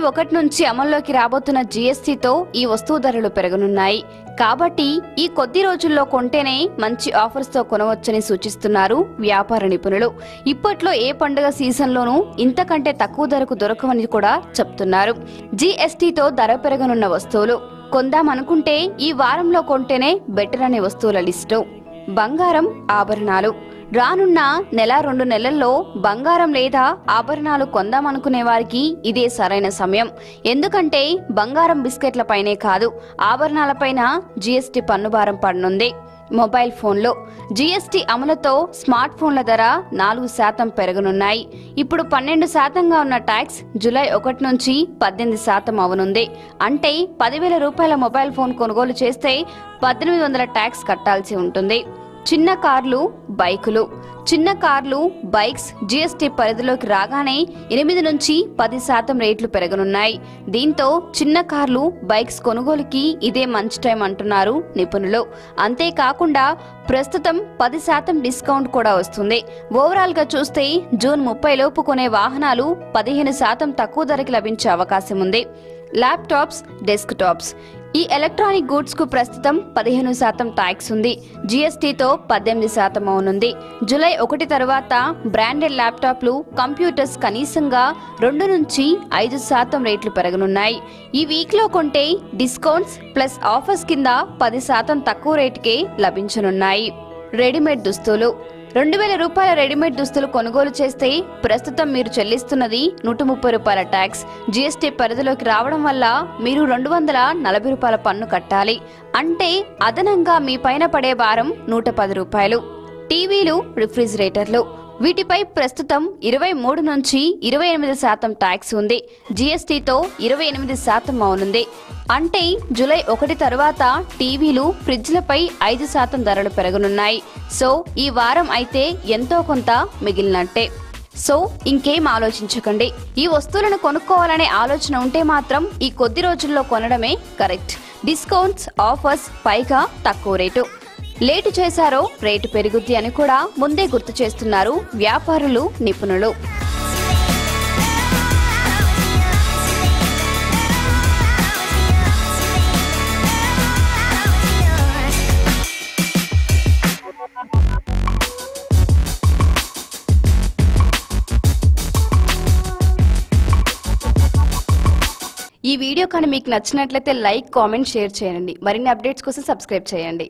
July 1 నుంచి అమల్లోకి రాబోతున్న జీఎస్టీతో ఈ వస్తువు ధరలు పెరగనున్నాయి. కాబట్టి ఈ కొద్ది రోజుల్లో కొంటేనే మంచి ఆఫర్స్ తో కొనవచ్చని సూచిస్తున్నారు వ్యాపార నిపుణులు. ఇప్పట్లో ఏ పండుగ సీజన్లోనూ ఇంతకంటే తక్కువ ధరకు దొరకవని కూడా చెప్తున్నారు. జీఎస్టీతో ధర పెరగనున్న వస్తువులు కొందామనుకుంటే ఈ వారంలో కొంటేనే బెటర్ అనే వస్తువుల లిస్టు. బంగారం, ఆభరణాలు. రానున్న నెల 2 నెలల్లో బంగారం లేదా ఆభరణాలు కొందామనుకునే వారికి ఇదే సరైన సమయం. ఎందుకంటే బంగారం బిస్కెట్లపైనే కాదు, ఆభరణాలపైన జీఎస్టీ పన్నుభారం పడనుంది. మొబైల్ ఫోన్లో జీఎస్టీ అమలుతో స్మార్ట్ ఫోన్ల ధర 4% పెరగనున్నాయి. ఇప్పుడు 12%గా ఉన్న ట్యాక్స్ జూలై 1 నుంచి 18% అవనుంది. అంటే 10,000 రూపాయల మొబైల్ ఫోన్ కొనుగోలు చేస్తే 1,800 ట్యాక్స్ కట్టాల్సి ఉంటుంది. చిన్న కార్లు, బైకులు. చిన్న కార్లు, బైక్స్ జీఎస్టీ పరిధిలోకి రాగానే 8 నుంచి 10% రేట్లు పెరగనున్నాయి. దీంతో చిన్న కార్లు, బైక్స్ కొనుగోలుకి ఇదే మంచి టైం అంటున్నారు నిపుణులు. అంతేకాకుండా ప్రస్తుతం 10% డిస్కౌంట్ కూడా వస్తుంది. ఓవరాల్ గా చూస్తే జూన్ 30 లోపు కొనే వాహనాలు 15% తక్కువ ధరకి లభించే అవకాశం ఉంది. Laptops, desk tops. ఈ ఎలక్ట్రానిక్ గూడ్స్ కు ప్రస్తుతం 15% ట్యాక్స్ ఉంది. జీఎస్టీతో 18% అవునుంది. జూలై 1 తర్వాత బ్రాండెడ్ ల్యాప్టాప్లు, కంప్యూటర్స్ కనీసంగా 2 నుంచి 5% రేట్లు పెరగనున్నాయి. ఈ వీక్ లో కొంటే డిస్కౌంట్స్ ప్లస్ ఆఫర్స్ కింద 10% తక్కువ రేటుకే లభించనున్నాయి. రెడీమేడ్ దుస్తులు. 2,000 రూపాయల రెడీమేడ్ దుస్తులు కొనుగోలు చేస్తే ప్రస్తుతం మీరు చెల్లిస్తున్నది 130 రూపాయల ట్యాక్స్. జీఎస్టీ పరిధిలోకి రావడం వల్ల మీరు 240 రూపాయల పన్ను కట్టాలి. అంటే అదనంగా మీ పైన పడే భారం 110 రూపాయలు. టీవీలు, రిఫ్రిజిరేటర్లు. వీటిపై ప్రస్తుతం 23 నుంచి 28% ట్యాక్స్ ఉంది. జీఎస్టీతో 28% అవునుంది. అంటే జూలై 1 తర్వాత టీవీలు, ఫ్రిడ్జ్లపై 5% ధరలు పెరగనున్నాయి. సో ఈ వారం అయితే ఎంతో కొంత మిగిలినట్టే. సో ఇంకేం ఆలోచించకండి. ఈ వస్తువులను కొనుక్కోవాలనే ఆలోచన ఉంటే మాత్రం ఈ కొద్ది రోజుల్లో కొనడమే కరెక్ట్. డిస్కౌంట్స్, ఆఫర్స్, పైగా తక్కువ రేటు. లేటు చేశారో రేటు పెరుగుద్ది అని కూడా ముందే గుర్తు చేస్తున్నారు వ్యాపారులు, నిపుణులు. ఈ వీడియో కానీ మీకు నచ్చినట్లయితే లైక్, కామెంట్, షేర్ చేయండి. మరిన్ని అప్డేట్స్ కోసం సబ్స్క్రైబ్ చేయండి.